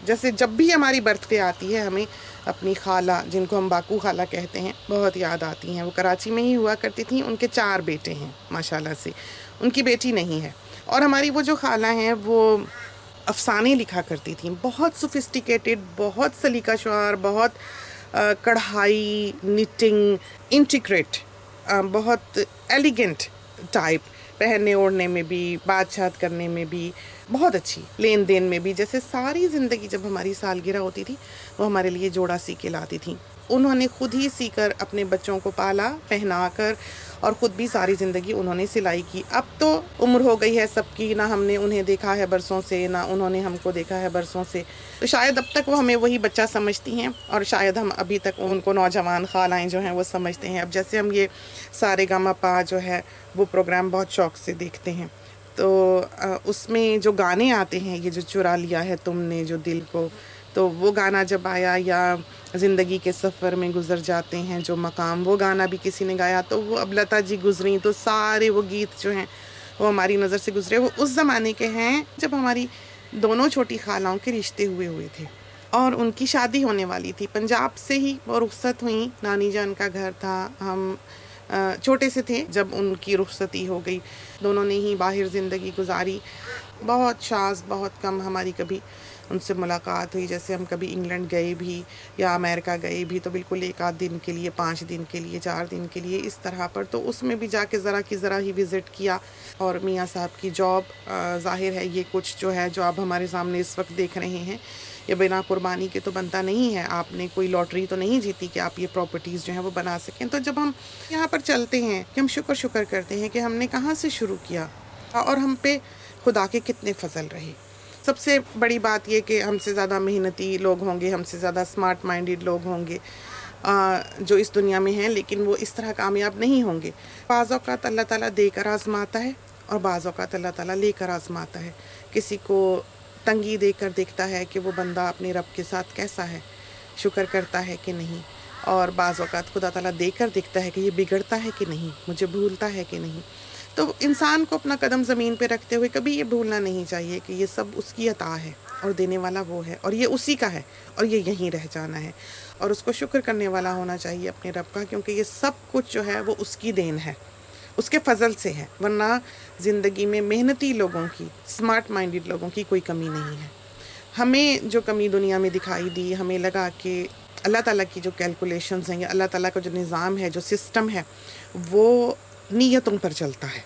جیسے جب بھی ہماری برتھ ڈے آتی ہے ہمیں اپنی خالہ، جن کو ہم باکو خالہ کہتے ہیں، بہت یاد آتی ہیں. وہ کراچی میں ہی ہوا کرتی تھیں. ان کے 4 بیٹے ہیں ماشاءاللہ سے، ان کی بیٹی نہیں ہے. اور ہماری وہ جو خالہ ہیں وہ افسانے لکھا کرتی تھیں، بہت سوفسٹیکیٹڈ، بہت سلیقہ شعار، بہت کڑھائی، نیٹنگ، انٹیگریٹ، بہت ایلیگنٹ ٹائپ، پہننے اوڑھنے میں بھی، بات چات کرنے میں بھی بہت اچھی، لین دین میں بھی. جیسے ساری زندگی جب ہماری سالگرہ ہوتی تھی وہ ہمارے لیے جوڑا سی کے لاتی تھیں. انہوں نے خود ہی سی کر اپنے بچوں کو پالا، پہنا کر، اور خود بھی ساری زندگی انہوں نے سلائی کی. اب تو عمر ہو گئی ہے سب کی، نہ ہم نے انہیں دیکھا ہے برسوں سے، نہ انہوں نے ہم کو دیکھا ہے برسوں سے. تو شاید اب تک وہ ہمیں وہی بچہ سمجھتی ہیں، اور شاید ہم ابھی تک ان کو نوجوان خالائیں جو ہیں وہ سمجھتے ہیں. اب جیسے ہم یہ سارے گاما پا جو ہے وہ پروگرام بہت شوق سے دیکھتے ہیں، تو اس میں جو گانے آتے ہیں، یہ جو چرا لیا ہے تم نے جو دل کو، تو وہ گانا جب آیا، یا زندگی کے سفر میں گزر جاتے ہیں جو مقام، وہ گانا بھی کسی نے گایا. تو وہ اب لتا جی گزریں تو سارے وہ گیت جو ہیں وہ ہماری نظر سے گزرے. وہ اس زمانے کے ہیں جب ہماری دونوں چھوٹی خالاؤں کے رشتے ہوئے تھے اور ان کی شادی ہونے والی تھی. پنجاب سے ہی وہ رخصت ہوئیں، نانی جان کا گھر تھا، ہم چھوٹے سے تھے جب ان کی رخصتی ہو گئی. دونوں نے ہی باہر زندگی گزاری. بہت شاذ، بہت کم ہماری کبھی ان سے ملاقات ہوئی. جیسے ہم کبھی انگلینڈ گئے بھی یا امریکہ گئے بھی تو بالکل 1 آدھ دن کے لیے، 5 دن کے لیے، 4 دن کے لیے، اس طرح پر. تو اس میں بھی جا کے ذرا کی ذرا ہی وزٹ کیا. اور میاں صاحب کی جاب، ظاہر ہے یہ کچھ جو ہے جو آپ ہمارے سامنے اس وقت دیکھ رہے ہیں، یہ بنا قربانی کے تو بنتا نہیں ہے. آپ نے کوئی لاٹری تو نہیں جیتی کہ آپ یہ پراپرٹیز جو ہیں وہ بنا سکیں. تو جب ہم یہاں پر چلتے ہیں کہ ہم شکر کرتے ہیں کہ ہم نے کہاں سے شروع کیا اور ہم پہ خدا کے کتنے فضل رہے. سب سے بڑی بات یہ کہ ہم سے زیادہ محنتی لوگ ہوں گے، ہم سے زیادہ اسمارٹ مائنڈیڈ لوگ ہوں گے جو اس دنیا میں ہیں، لیکن وہ اس طرح کامیاب نہیں ہوں گے. بعض اوقات اللہ تعالیٰ دے کر آزماتا ہے اور بعض اوقات اللہ تعالیٰ لے کر آزماتا ہے. کسی کو تنگی دے کر دیکھتا ہے کہ وہ بندہ اپنے رب کے ساتھ کیسا ہے، شکر کرتا ہے کہ نہیں. اور بعض اوقات خدا تعالیٰ دے کر دیکھتا ہے کہ یہ بگڑتا ہے کہ نہیں، مجھے بھولتا ہے کہ نہیں. تو انسان کو اپنا قدم زمین پہ رکھتے ہوئے کبھی یہ بھولنا نہیں چاہیے کہ یہ سب اس کی عطا ہے اور دینے والا وہ ہے، اور یہ اسی کا ہے اور یہ یہیں رہ جانا ہے. اور اس کو شکر کرنے والا ہونا چاہیے اپنے رب کا، کیونکہ یہ سب کچھ جو ہے وہ اس کی دین ہے، اس کے فضل سے ہے. ورنہ زندگی میں محنتی لوگوں کی، اسمارٹ مائنڈیڈ لوگوں کی کوئی کمی نہیں ہے. ہمیں جو کمی دنیا میں دکھائی دی، ہمیں لگا کہ اللہ تعالیٰ کی جو کیلکولیشنز ہیں یا اللہ تعالیٰ کا جو نظام ہے، جو سسٹم ہے، وہ نیتوں پر چلتا ہے.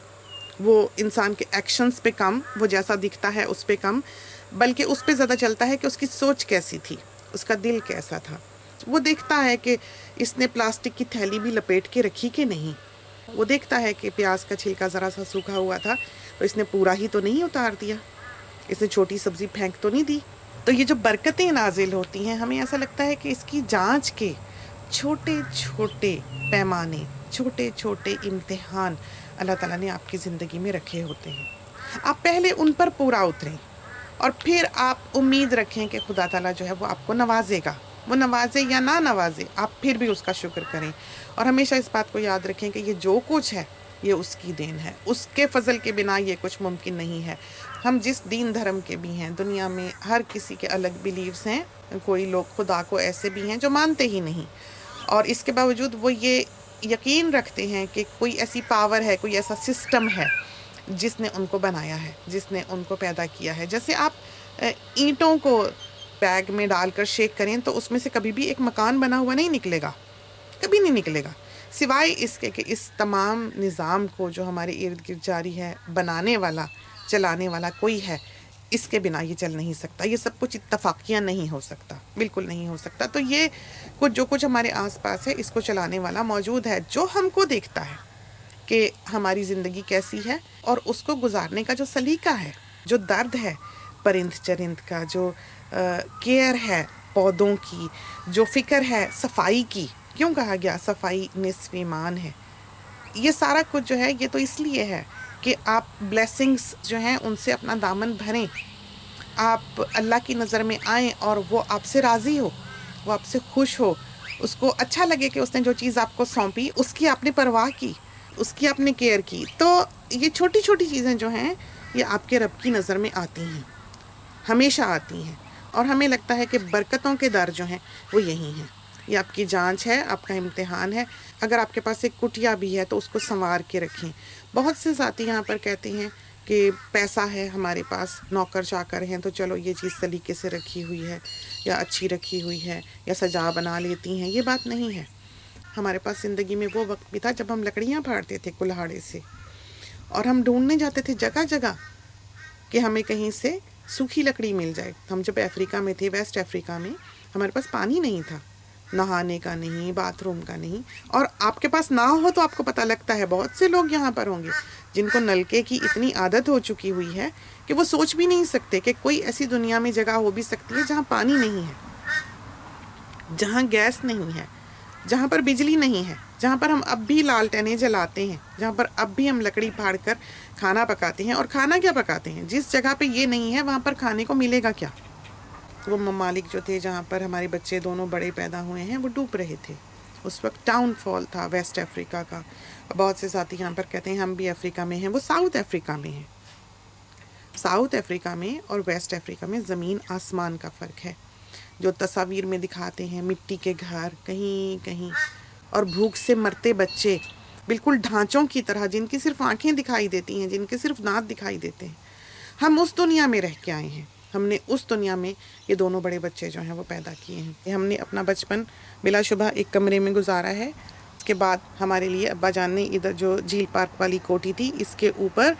وہ انسان کے ایکشنز پہ کم، وہ جیسا دکھتا ہے اس پہ کم، بلکہ اس پہ زیادہ چلتا ہے کہ اس کی سوچ کیسی تھی، اس کا دل کیسا تھا. وہ دیکھتا ہے کہ اس نے پلاسٹک کی تھیلی بھی لپیٹ کے رکھی کہ نہیں. وہ دیکھتا ہے کہ پیاز کا چھلکا ذرا سا سوکھا ہوا تھا تو اس نے پورا ہی تو نہیں اتار دیا، اس نے چھوٹی سبزی پھینک تو نہیں دی. تو یہ جو برکتیں نازل ہوتی ہیں، ہمیں ایسا لگتا ہے کہ اس کی جانچ کے چھوٹے چھوٹے پیمانے، چھوٹے چھوٹے امتحان اللہ تعالیٰ نے آپ کی زندگی میں رکھے ہوتے ہیں. آپ پہلے ان پر پورا اتریں اور پھر آپ امید رکھیں کہ خدا تعالیٰ جو ہے وہ آپ کو نوازے گا. وہ نوازے یا نہ نوازے، آپ پھر بھی اس کا شکر کریں. اور ہمیشہ اس بات کو یاد رکھیں کہ یہ جو کچھ ہے یہ اس کی دین ہے، اس کے فضل کے بنا یہ کچھ ممکن نہیں ہے. ہم جس دین دھرم کے بھی ہیں، دنیا میں ہر کسی کے الگ بیلیفز ہیں. کوئی لوگ خدا کو ایسے بھی ہیں جو مانتے ہی نہیں، اور اس کے باوجود وہ یہ یقین رکھتے ہیں کہ کوئی ایسی پاور ہے، کوئی ایسا سسٹم ہے جس نے ان کو بنایا ہے، جس نے ان کو پیدا کیا ہے. جیسے آپ اینٹوں کو بیگ میں ڈال کر شیک کریں تو اس میں سے کبھی بھی ایک مکان بنا ہوا نہیں نکلے گا، کبھی نہیں نکلے گا، سوائے اس کے کہ اس تمام نظام کو جو ہمارے ارد گرد جاری ہے، بنانے والا، چلانے والا کوئی ہے. اس کے بنا یہ چل نہیں سکتا. یہ سب کچھ اتفاقیہ نہیں ہو سکتا، بالکل نہیں ہو سکتا. تو یہ کچھ جو کچھ ہمارے آس پاس ہے، اس کو چلانے والا موجود ہے، جو ہم کو دیکھتا ہے کہ ہماری زندگی کیسی ہے اور اس کو گزارنے کا جو سلیقہ ہے، جو درد ہے پرند چرند کا، جو کیئر ہے پودوں کی، جو فکر ہے صفائی کی. کیوں کہا گیا صفائی نصف ایمان ہے؟ یہ سارا کچھ جو ہے یہ تو اس لیے ہے کہ آپ بلیسنگز جو ہیں ان سے اپنا دامن بھریں، آپ اللہ کی نظر میں آئیں اور وہ آپ سے راضی ہو، وہ آپ سے خوش ہو، اس کو اچھا لگے کہ اس نے جو چیز آپ کو سونپی اس کی آپ نے پرواہ کی، اس کی آپ نے کیئر کی. تو یہ چھوٹی چھوٹی چیزیں جو ہیں یہ آپ کے رب کی نظر میں آتی ہیں، ہمیشہ آتی ہیں. اور ہمیں لگتا ہے کہ برکتوں کے در جو ہیں وہ یہی ہیں. یہ آپ کی جانچ ہے، آپ کا امتحان ہے. اگر آپ کے پاس ایک کٹیا بھی ہے تو اس کو سنوار کے رکھیں. بہت سے ساتھی یہاں پر کہتے ہیں کہ پیسہ ہے ہمارے پاس، نوکر چاکر ہیں، تو چلو یہ چیز سلیقے سے رکھی ہوئی ہے یا اچھی رکھی ہوئی ہے یا سجا بنا لیتی ہیں. یہ بات نہیں ہے. ہمارے پاس زندگی میں وہ وقت بھی تھا جب ہم لکڑیاں پھاڑتے تھے کلہاڑے سے، اور ہم ڈھونڈنے جاتے تھے جگہ جگہ کہ ہمیں کہیں سے سوکھی لکڑی مل جائے. ہم جب افریقہ میں تھے، ویسٹ افریقہ میں، ہمارے پاس پانی نہیں تھا، نہانے کا نہیں، باتھ روم کا نہیں. اور آپ کے پاس نہ ہو تو آپ کو پتہ لگتا ہے بہت سے لوگ یہاں پر ہوں گے جن کو نلکے کی اتنی عادت ہو چکی ہوئی ہے کہ وہ سوچ بھی نہیں سکتے کہ کوئی ایسی دنیا میں جگہ ہو بھی سکتی ہے جہاں پانی نہیں ہے، جہاں گیس نہیں ہے، جہاں پر بجلی نہیں ہے، جہاں پر ہم اب بھی لالٹینیں جلاتے ہیں، جہاں پر اب بھی ہم لکڑی پھاڑ کر کھانا پکاتے ہیں. اور کھانا کیا پکاتے ہیں؟ جس جگہ پہ یہ نہیں ہے وہاں پر کھانے کو ملے گا کیا؟ وہ ممالک جو تھے جہاں پر ہمارے بچے دونوں بڑے پیدا ہوئے ہیں وہ ڈوب رہے تھے. اس وقت ٹاؤن فال تھا ویسٹ افریقہ کا. بہت سے ساتھی یہاں پر کہتے ہیں ہم بھی افریقہ میں ہیں. وہ ساؤتھ افریقہ میں ہیں. ساؤتھ افریقہ میں اور ویسٹ افریقہ میں زمین آسمان کا فرق ہے. جو تصاویر میں دکھاتے ہیں مٹی کے گھر کہیں کہیں، اور بھوک سے مرتے بچے بالکل ڈھانچوں کی طرح، جن کی صرف آنکھیں دکھائی دیتی ہیں، جن کے صرف دانت دکھائی دیتے ہیں. ہم اس دنیا میں رہ کے آئے ہیں. ہم نے اس دنیا میں یہ دونوں بڑے بچے جو ہیں وہ پیدا کیے ہیں. ہم نے اپنا بچپن بلا شبہ ایک کمرے میں گزارا ہے. اس کے بعد ہمارے لیے ابا جان نے ادھر جو جھیل پارک والی کوٹھی تھی اس کے اوپر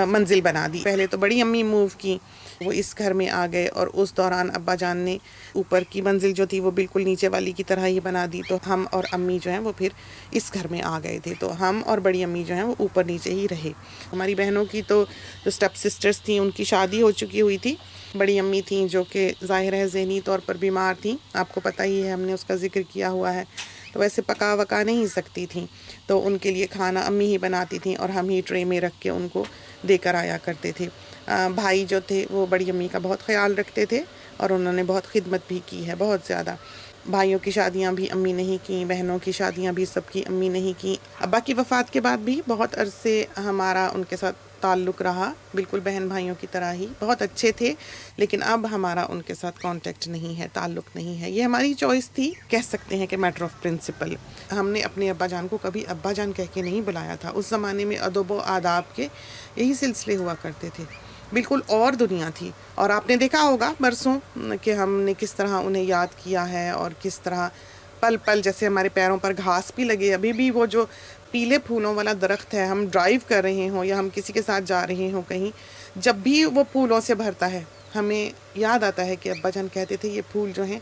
منزل بنا دی. پہلے تو بڑی امی موو کی، وہ اس گھر میں آ گئے، اور اس دوران ابا جان نے اوپر کی منزل جو تھی وہ بالکل نیچے والی کی طرح ہی بنا دی. تو ہم اور امی جو ہیں وہ پھر اس گھر میں آ گئے تھے. تو ہم اور بڑی امی جو ہیں وہ اوپر نیچے ہی رہے. ہماری بہنوں کی تو جو اسٹیپ سسٹرز تھیں ان کی شادی ہو چکی ہوئی تھی. بڑی امی تھیں جو کہ ظاہر ہے ذہنی طور پر بیمار تھیں، آپ کو پتہ ہی ہے، ہم نے اس کا ذکر کیا ہوا ہے. تو ویسے پکا وکا نہیں سکتی تھیں، تو ان کے لیے کھانا امی ہی بناتی تھیں اور ہم ہی ٹرے میں رکھ کے ان کو دے کر آیا کرتے تھے. بھائی جو تھے وہ بڑی امی کا بہت خیال رکھتے تھے اور انہوں نے بہت خدمت بھی کی ہے، بہت زیادہ. بھائیوں کی شادیاں بھی امی نہیں کیں، بہنوں کی شادیاں بھی سب کی امی نہیں کیں. ابا کی وفات کے بعد بھی بہت عرصے ہمارا ان کے ساتھ تعلق رہا، بالکل بہن بھائیوں کی طرح ہی. بہت اچھے تھے، لیکن اب ہمارا ان کے ساتھ کانٹیکٹ نہیں ہے، تعلق نہیں ہے. یہ ہماری چوائس تھی، کہہ سکتے ہیں کہ میٹر آف پرنسپل. ہم نے اپنے ابا جان کو کبھی ابا جان کہہ کے نہیں بلایا تھا. اس زمانے میں ادب و آداب کے یہی سلسلے ہوا کرتے تھے، بالکل اور دنیا تھی. اور آپ نے دیکھا ہوگا برسوں کہ ہم نے کس طرح انہیں یاد کیا ہے، اور کس طرح پل پل جیسے ہمارے پیروں پر گھاس بھی لگے. ابھی بھی وہ جو پیلے پھولوں والا درخت ہے، ہم ڈرائیو کر رہے ہوں یا ہم کسی کے ساتھ جا رہے ہوں کہیں، جب بھی وہ پھولوں سے بھرتا ہے ہمیں یاد آتا ہے کہ ابا جان کہتے تھے یہ پھول جو ہیں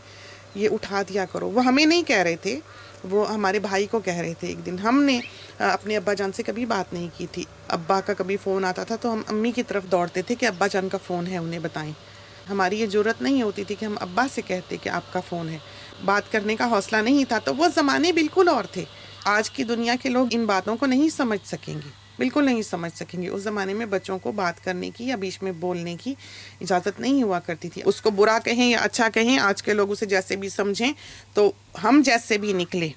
یہ اٹھا دیا کرو. وہ ہمیں نہیں کہہ رہے تھے، وہ ہمارے بھائی کو کہہ رہے تھے. ایک دن ہم نے اپنے ابا جان سے کبھی بات نہیں کی تھی. ابا کا کبھی فون آتا تھا تو ہم امی کی طرف دوڑتے تھے کہ ابا جان کا فون ہے، انہیں بتائیں. ہماری یہ جرت نہیں ہوتی تھی کہ ہم ابا سے کہتے کہ آپ کا فون ہے. بات کرنے کا حوصلہ نہیں تھا. تو وہ زمانے بالکل اور تھے. آج کی دنیا کے لوگ ان باتوں کو نہیں سمجھ سکیں گے، بالکل نہیں سمجھ سکیں گے. اس زمانے میں بچوں کو بات کرنے کی یا بیچ میں بولنے کی اجازت نہیں ہوا کرتی تھی. اس کو برا کہیں یا اچھا کہیں، آج کے لوگ اسے جیسے بھی سمجھیں، تو ہم جیسے بھی نکلے،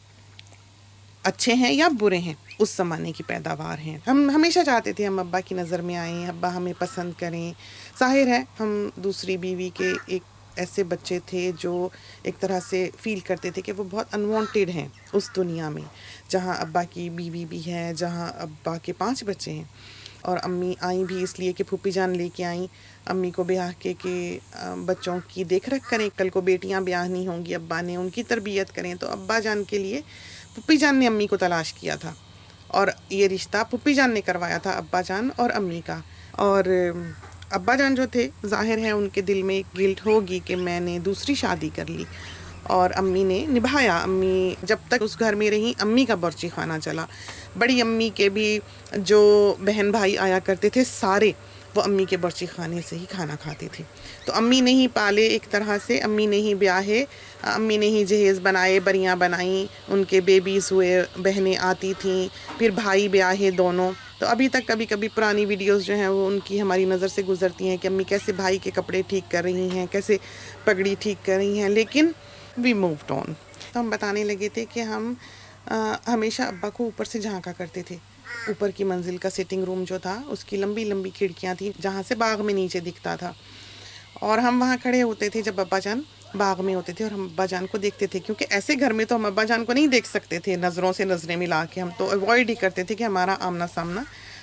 اچھے ہیں یا برے ہیں، اس زمانے کی پیداوار ہیں. ہم ہمیشہ چاہتے تھے ہم ابا کی نظر میں آئیں، ابا ہمیں پسند کریں. ظاہر ہے ہم دوسری بیوی کے ایک ایسے بچے تھے جو ایک طرح سے فیل کرتے تھے کہ وہ بہت انوانٹیڈ ہیں اس دنیا میں، جہاں ابا کی بیوی بھی ہے، جہاں ابا کے 5 بچے ہیں. اور امی آئیں بھی اس لیے کہ پھوپھی جان لے کے آئیں امی کو بیاہ کے کہ بچوں کی دیکھ رکھ کریں. کل کو بیٹیاں بیاہنی ہوں گی، ابا نے ان کی تربیت کریں. تو ابا جان کے لیے پھوپھی جان نے امی کو تلاش کیا تھا، اور یہ رشتہ پھوپھی جان نے کروایا تھا ابا جان اور امی کا. اور ابا جان جو تھے ظاہر ہے ان کے دل میں ایک گلٹ ہوگی کہ میں نے دوسری شادی کر لی، اور امی نے نبھایا. امی جب تک اس گھر میں رہیں امی کا باورچی خانہ چلا. بڑی امی کے بھی جو بہن بھائی آیا کرتے تھے سارے وہ امی کے باورچی خانے سے ہی کھانا کھاتے تھے. تو امی نے ہی پالے ایک طرح سے، امی نے ہی بیاہے، امی نے ہی جہیز بنائے، بریاں بنائیں، ان کے بیبیز ہوئے، بہنیں آتی تھیں، پھر بھائی بیاہے دونوں. تو ابھی تک کبھی کبھی پرانی ویڈیوز جو ہیں وہ ان کی ہماری نظر سے گزرتی ہیں کہ امی کیسے بھائی کے کپڑے ٹھیک کر رہی ہیں، کیسے پگڑی ٹھیک کر رہی ہیں. لیکن وی مووڈ آن. ہم بتانے لگے تھے کہ ہم ہمیشہ ابا کو اوپر سے جھانکا کرتے تھے. اوپر کی منزل کا سٹنگ روم جو تھا اس کی لمبی لمبی کھڑکیاں تھیں جہاں سے باغ میں نیچے دکھتا تھا. اور ہم وہاں کھڑے ہوتے تھے جب ابا جان باغ میں ہوتے تھے، اور ہم ابا جان کو دیکھتے تھے، کیونکہ ایسے گھر میں تو ہم ابا جان کو نہیں دیکھ سکتے تھے نظروں سے نظریں ملا کے، ہم تو اوائڈ ہی کرتے تھے کہ ہمارا آمنا سامنا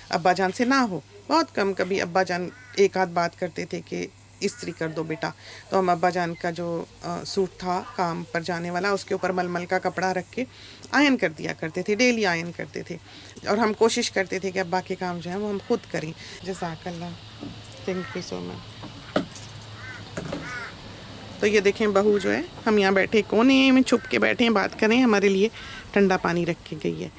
ابا جان سے نہ ہو. بہت کم کبھی ابا جان ایک آدھ بات کرتے تھے کہ استری کر دو بیٹا، تو ہم ابا جان کا جو سوٹ تھا کام پر جانے والا، اس کے اوپر ململ کا کپڑا رکھ کے آئن کر دیا کرتے تھے، ڈیلی آئن کرتے تھے، اور ہم کوشش کرتے تھے کہ ابا کے کام جو ہیں وہ ہم خود کریں. جزاک اللہ، تھینک یو سو مچ. تو یہ دیکھیں بہو جو ہے، ہم یہاں بیٹھے کونے میں چھپ کے بیٹھے ہیں، بات کریں، ہمارے لیے ٹھنڈا پانی رکھ کے گئی ہے.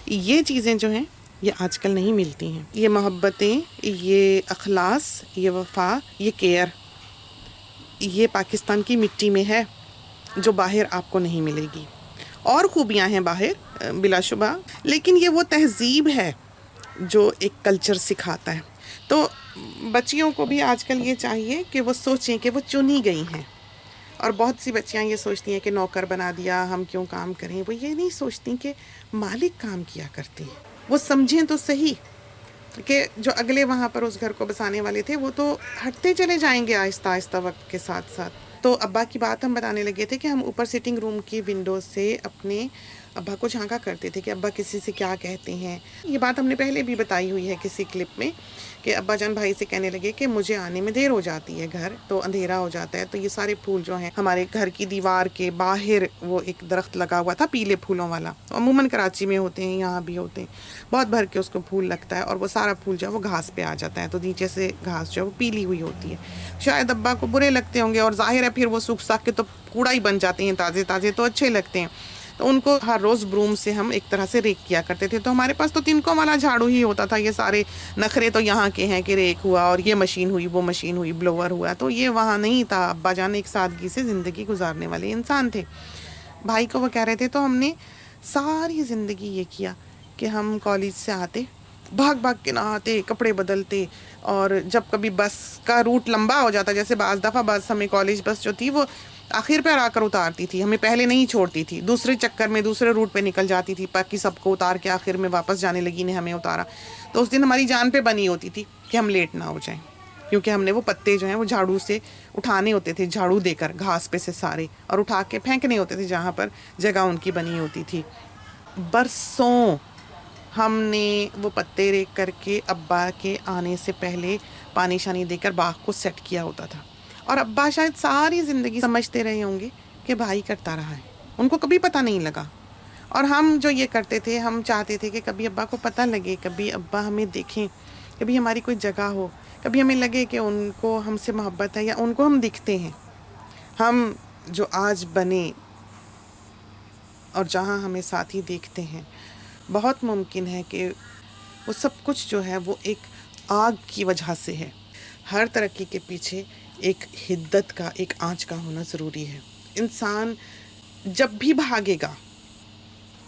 یہ چیزیں جو ہیں یہ آج کل نہیں ملتی ہیں. یہ محبتیں، یہ اخلاص، یہ وفا، یہ کیئر، یہ پاکستان کی مٹی میں ہے، جو باہر آپ کو نہیں ملے گی. اور خوبیاں ہیں باہر بلا شبہ، لیکن یہ وہ تہذیب ہے جو ایک کلچر سکھاتا ہے. تو بچیوں کو بھی آج کل یہ چاہیے کہ وہ سوچیں کہ وہ چنی گئی ہیں. اور بہت سی بچیاں یہ سوچتی ہیں کہ نوکر بنا دیا، ہم کیوں کام کریں. وہ یہ نہیں سوچتی کہ مالک کام کیا کرتے ہیں. وہ سمجھیں تو صحیح کہ جو اگلے وہاں پر اس گھر کو بسانے والے تھے وہ تو ہٹتے چلے جائیں گے آہستہ آہستہ وقت کے ساتھ ساتھ. تو ابا کی بات ہم بتانے لگے تھے کہ ہم اوپر سٹنگ روم کی ونڈو سے اپنے ابا کو جھانکا کرتے تھے کہ ابا کسی سے کیا کہتے ہیں. یہ بات ہم نے پہلے بھی بتائی ہوئی ہے کسی کلپ میں، کہ ابا جان بھائی سے کہنے لگے کہ مجھے آنے میں دیر ہو جاتی ہے گھر، تو اندھیرا ہو جاتا ہے، تو یہ سارے پھول جو ہیں ہمارے گھر کی دیوار کے باہر وہ ایک درخت لگا ہوا تھا پیلے پھولوں والا، عموماً کراچی میں ہوتے ہیں، یہاں بھی ہوتے ہیں، بہت بھر کے اس کو پھول لگتا ہے، اور وہ سارا پھول جو ہے وہ گھاس پہ آ جاتا ہے، تو نیچے سے گھاس جو ہے وہ پیلی ہوئی ہوتی ہے. شاید ابا کو برے لگتے ہوں گے، اور ظاہر ہے پھر وہ سوکھ ساکھ کے تو کوڑا ہی بن جاتے ہیں، تازے تازے تو اچھے لگتے ہیں. تو ان کو ہر روز بروم سے ہم ایک طرح سے ریک کیا کرتے تھے. تو ہمارے پاس تو تنکوں والا جھاڑو ہی ہوتا تھا. یہ سارے نخرے تو یہاں کے ہیں کہ ریک ہوا اور یہ مشین ہوئی، وہ مشین ہوئی، بلوور ہوا، تو یہ وہاں نہیں تھا. ابا جان ایک سادگی سے زندگی گزارنے والے انسان تھے. بھائی کو وہ کہہ رہے تھے، تو ہم نے ساری زندگی یہ کیا کہ ہم کالج سے آتے، بھاگ بھاگ کے نہاتے، کپڑے بدلتے، اور جب کبھی بس کا روٹ لمبا ہو جاتا، جیسے بعض دفعہ بس ہمیں کالج بس جو تھی وہ آخر پہ آ کر اتارتی تھی، ہمیں پہلے نہیں چھوڑتی تھی، دوسرے چکر میں دوسرے روٹ پہ نکل جاتی تھی، باقی سب کو اتار کے آخر میں واپس جانے لگی نے ہمیں اتارا. تو اس دن ہماری جان پہ بنی ہوتی تھی کہ ہم لیٹ نہ ہو جائیں، کیونکہ ہم نے وہ پتے جو ہیں وہ جھاڑو سے اٹھانے ہوتے تھے، جھاڑو دے کر گھاس پہ سے سارے، اور اٹھا کے پھینکنے ہوتے تھے جہاں پر جگہ ان کی بنی ہوتی تھی. برسوں ہم نے وہ پتے ریک کر کے ابا کے آنے سے پہلے پانی شانی دے کر باغ کو سیٹ کیا ہوتا تھا. اور ابا شاید ساری زندگی سمجھتے رہے ہوں گے کہ بھائی کرتا رہا ہے، ان کو کبھی پتہ نہیں لگا. اور ہم جو یہ کرتے تھے، ہم چاہتے تھے کہ کبھی ابا کو پتہ لگے، کبھی ابا ہمیں دیکھیں، کبھی ہماری کوئی جگہ ہو، کبھی ہمیں لگے کہ ان کو ہم سے محبت ہے، یا ان کو ہم دکھتے ہیں. ہم جو آج بنے اور جہاں ہمیں ساتھی دیکھتے ہیں، بہت ممکن ہے کہ وہ سب کچھ جو ہے وہ ایک آگ کی وجہ سے ہے. ہر ترقی کے پیچھے ایک حدت کا، ایک آنچ کا ہونا ضروری ہے. انسان جب بھی بھاگے گا،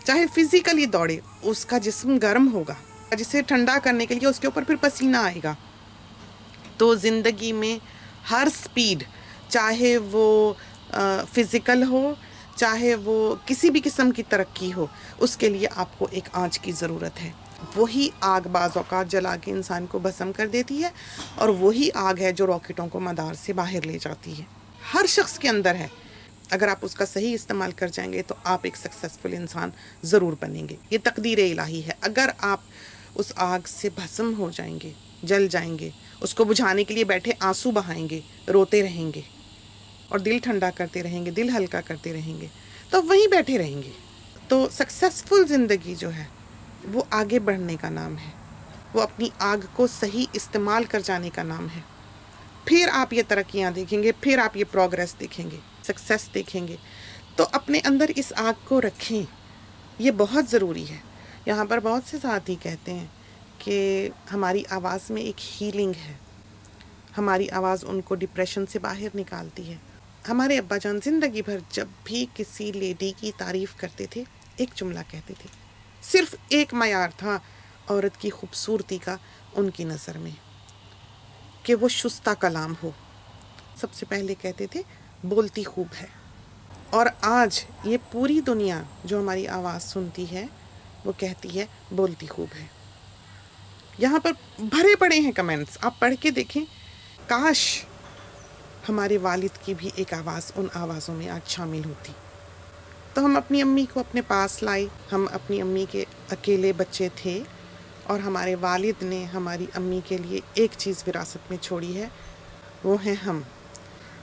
چاہے فزیکلی دوڑے، اس کا جسم گرم ہوگا، جسے ٹھنڈا کرنے کے لیے اس کے اوپر پھر پسینہ آئے گا. تو زندگی میں ہر سپیڈ، چاہے وہ فزیکل ہو، چاہے وہ کسی بھی قسم کی ترقی ہو، اس کے لیے آپ کو ایک آنچ کی ضرورت ہے. وہی آگ بعض اوقات جلا کے انسان کو بھسم کر دیتی ہے، اور وہی آگ ہے جو راکٹوں کو مدار سے باہر لے جاتی ہے. ہر شخص کے اندر ہے. اگر آپ اس کا صحیح استعمال کر جائیں گے تو آپ ایک سکسیسفل انسان ضرور بنیں گے. یہ تقدیر الہی ہے. اگر آپ اس آگ سے بھسم ہو جائیں گے، جل جائیں گے، اس کو بجھانے کے لیے بیٹھے آنسو بہائیں گے، روتے رہیں گے، اور دل ٹھنڈا کرتے رہیں گے، دل ہلکا کرتے رہیں گے، تو وہیں بیٹھے رہیں گے. تو سکسیسفل زندگی جو ہے وہ آگے بڑھنے کا نام ہے، وہ اپنی آگ کو صحیح استعمال کر جانے کا نام ہے. پھر آپ یہ ترقیاں دیکھیں گے، پھر آپ یہ پروگریس دیکھیں گے، سکسیس دیکھیں گے. تو اپنے اندر اس آگ کو رکھیں، یہ بہت ضروری ہے. یہاں پر بہت سے ساتھی کہتے ہیں کہ ہماری آواز میں ایک ہیلنگ ہے، ہماری آواز ان کو ڈپریشن سے باہر نکالتی ہے. ہمارے ابا جان زندگی بھر جب بھی کسی لیڈی کی تعریف کرتے تھے، ایک جملہ کہتے تھے. صرف ایک معیار تھا عورت کی خوبصورتی کا ان کی نظر میں، کہ وہ شستہ کلام ہو. سب سے پہلے کہتے تھے بولتی خوب ہے. اور آج یہ پوری دنیا جو ہماری آواز سنتی ہے وہ کہتی ہے بولتی خوب ہے. یہاں پر بھرے پڑے ہیں کمنٹس، آپ پڑھ کے دیکھیں. کاش ہمارے والد کی بھی ایک آواز ان آوازوں میں آج شامل ہوتی۔ تو ہم اپنی امی کو اپنے پاس لائے۔ ہم اپنی امی کے اکیلے بچے تھے اور ہمارے والد نے ہماری امی کے لیے ایک چیز وراثت میں چھوڑی ہے، وہ ہیں ہم۔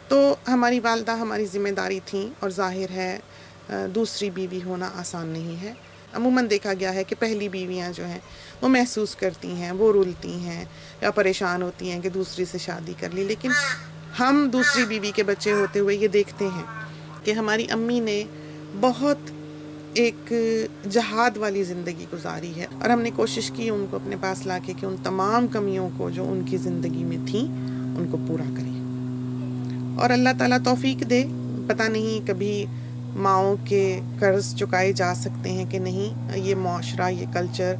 تو ہماری والدہ ہماری ذمہ داری تھیں، اور ظاہر ہے دوسری بیوی ہونا آسان نہیں ہے۔ عموماً دیکھا گیا ہے کہ پہلی بیویاں جو ہیں وہ محسوس کرتی ہیں، وہ رولتی ہیں یا پریشان ہوتی ہیں کہ دوسری سے شادی کر لی، لیکن ہم دوسری بیوی کے بچے ہوتے ہوئے یہ دیکھتے ہیں کہ ہماری امی نے بہت ایک جہاد والی زندگی گزاری ہے، اور ہم نے کوشش کی ان کو اپنے پاس لا کے کہ ان تمام کمیوں کو جو ان کی زندگی میں تھیں ان کو پورا کریں، اور اللہ تعالیٰ توفیق دے۔ پتہ نہیں کبھی ماؤں کے قرض چکائے جا سکتے ہیں کہ نہیں، یہ معاشرہ، یہ کلچر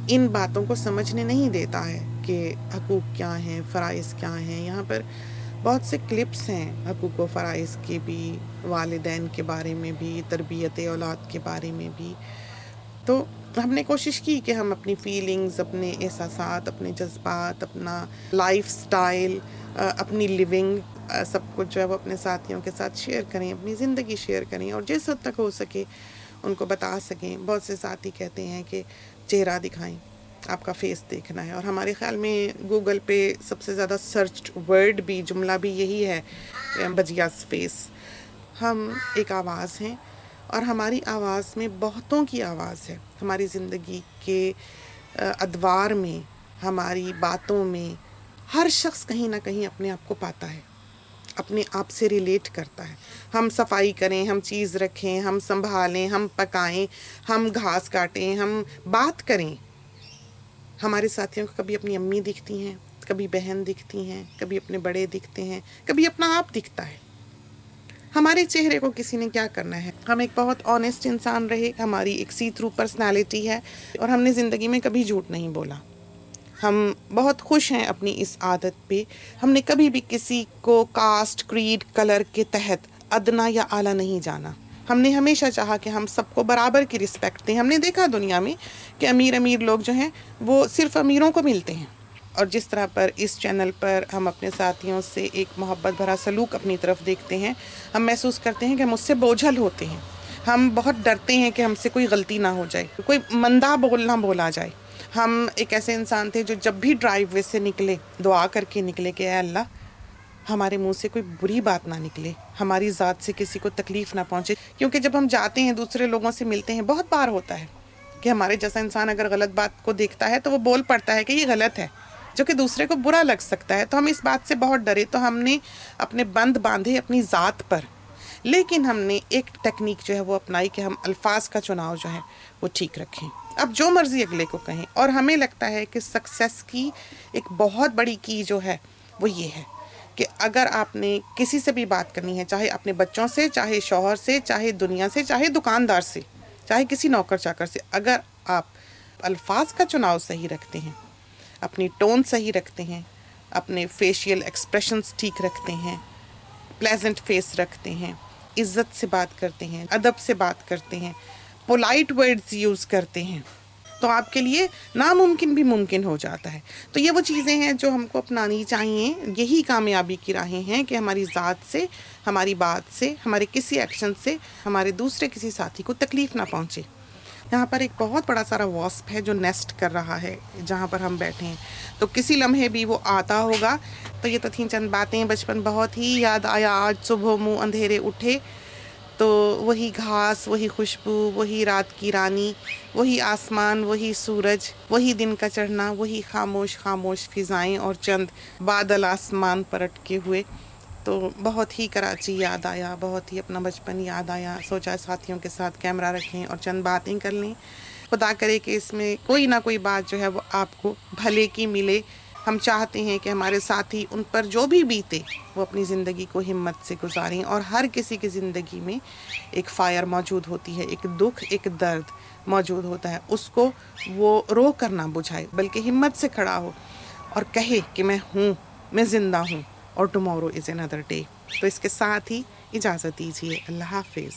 ان باتوں کو سمجھنے نہیں دیتا ہے کہ حقوق کیا ہیں، فرائض کیا ہیں۔ یہاں پر بہت سے کلپس ہیں حقوق و فرائض کے بھی، والدین کے بارے میں بھی، تربیت اولاد کے بارے میں بھی۔ تو ہم نے کوشش کی کہ ہم اپنی فیلنگز، اپنے احساسات، اپنے جذبات، اپنا لائف سٹائل، اپنی لیونگ، سب کچھ جو ہے وہ اپنے ساتھیوں کے ساتھ شیئر کریں، اپنی زندگی شیئر کریں، اور جس حد تک ہو سکے ان کو بتا سکیں۔ بہت سے ساتھی کہتے ہیں کہ چہرہ دکھائیں، آپ کا فیس دیکھنا ہے، اور ہمارے خیال میں گوگل پہ سب سے زیادہ سرچڈ ورڈ بھی، جملہ بھی یہی ہے، بجیاز فیس۔ ہم ایک آواز ہیں، اور ہماری آواز میں بہتوں کی آواز ہے۔ ہماری زندگی کے ادوار میں، ہماری باتوں میں ہر شخص کہیں نہ کہیں اپنے آپ کو پاتا ہے، اپنے آپ سے ریلیٹ کرتا ہے۔ ہم صفائی کریں، ہم چیز رکھیں، ہم سنبھالیں، ہم پکائیں، ہم گھاس کاٹیں، ہم بات کریں، ہمارے ساتھیوں کو کبھی اپنی امی دکھتی ہیں، کبھی بہن دکھتی ہیں، کبھی اپنے بڑے دکھتے ہیں، کبھی اپنا آپ دکھتا ہے۔ ہمارے چہرے کو کسی نے کیا کرنا ہے؟ ہم ایک بہت آنیسٹ انسان رہے، ہماری ایک سی تھرو پرسنالٹی ہے، اور ہم نے زندگی میں کبھی جھوٹ نہیں بولا۔ ہم بہت خوش ہیں اپنی اس عادت پہ۔ ہم نے کبھی بھی کسی کو کاسٹ، کریڈ، کلر کے تحت ادنا یا اعلیٰ نہیں جانا۔ ہم نے ہمیشہ چاہا کہ ہم سب کو برابر کی رسپیکٹ دیں۔ ہم نے دیکھا دنیا میں کہ امیر لوگ جو ہیں وہ صرف امیروں کو ملتے ہیں، اور جس طرح پر اس چینل پر ہم اپنے ساتھیوں سے ایک محبت بھرا سلوک اپنی طرف دیکھتے ہیں، ہم محسوس کرتے ہیں کہ ہم اس سے بوجھل ہوتے ہیں۔ ہم بہت ڈرتے ہیں کہ ہم سے کوئی غلطی نہ ہو جائے، کوئی مندہ بولنا بولا جائے۔ ہم ایک ایسے انسان تھے جو جب بھی ڈرائیو وے سے نکلے دعا کر کے نکلے کہ اے اللہ ہمارے منہ سے کوئی بری بات نہ نکلے، ہماری ذات سے کسی کو تکلیف نہ پہنچے، کیونکہ جب ہم جاتے ہیں دوسرے لوگوں سے ملتے ہیں، بہت بار ہوتا ہے کہ ہمارے جیسا انسان اگر غلط بات کو دیکھتا ہے تو وہ بول پڑتا ہے کہ یہ غلط ہے، جو کہ دوسرے کو برا لگ سکتا ہے۔ تو ہم اس بات سے بہت ڈرے، تو ہم نے اپنے بند باندھے اپنی ذات پر، لیکن ہم نے ایک ٹیکنیک جو ہے وہ اپنائی کہ ہم الفاظ کا چناؤ جو ہے وہ ٹھیک رکھیں۔ اب جو مرضی اگلے کو کہیں، اور ہمیں لگتا ہے کہ سکسیس کی ایک بہت بڑی کی جو ہے وہ یہ ہے کہ اگر آپ نے کسی سے بھی بات کرنی ہے، چاہے اپنے بچوں سے، چاہے شوہر سے، چاہے دنیا سے، چاہے دکاندار سے، چاہے کسی نوکر چاکر سے، اگر آپ الفاظ کا چناؤ صحیح رکھتے ہیں، اپنی ٹون صحیح رکھتے ہیں، اپنے فیشیل ایکسپریشنز ٹھیک رکھتے ہیں، پلیزنٹ فیس رکھتے ہیں، عزت سے بات کرتے ہیں، ادب سے بات کرتے ہیں، پولائٹ ورڈز یوز کرتے ہیں، تو آپ کے لیے ناممکن بھی ممکن ہو جاتا ہے۔ تو یہ وہ چیزیں ہیں جو ہم کو اپنانی چاہیے۔ یہی کامیابی کی راہیں ہیں کہ ہماری ذات سے، ہماری بات سے، ہمارے کسی ایکشن سے ہمارے دوسرے کسی ساتھی کو تکلیف نہ پہنچے۔ یہاں پر ایک بہت بڑا سارا واسپ ہے جو نیسٹ کر رہا ہے جہاں پر ہم بیٹھے ہیں، تو کسی لمحے بھی وہ آتا ہوگا۔ تو یہ تو تھیں چند باتیں، بچپن بہت ہی یاد آیا آج صبح منہ اندھیرے اٹھے، تو وہی گھاس، وہی خوشبو، وہی رات کی رانی، وہی آسمان، وہی سورج، وہی دن کا چڑھنا، وہی خاموش خاموش فضائیں، اور چند بادل آسمان پر اٹکے ہوئے۔ تو بہت ہی کراچی یاد آیا، بہت ہی اپنا بچپن یاد آیا۔ سوچا ساتھیوں کے ساتھ کیمرہ رکھیں اور چند باتیں کر لیں۔ خدا کرے کہ اس میں کوئی نہ کوئی بات جو ہے وہ آپ کو بھلے کی ملے۔ ہم چاہتے ہیں کہ ہمارے ساتھی ان پر جو بھی بیتے وہ اپنی زندگی کو ہمت سے گزاریں، اور ہر کسی کی زندگی میں ایک فائر موجود ہوتی ہے، ایک دکھ، ایک درد موجود ہوتا ہے، اس کو وہ رو کر نہ بجھائے بلکہ ہمت سے کھڑا ہو اور کہے کہ میں ہوں، میں زندہ ہوں، اور ٹمورو از اندر ڈے۔ تو اس کے ساتھ ہی اجازت دیجیے، اللہ حافظ۔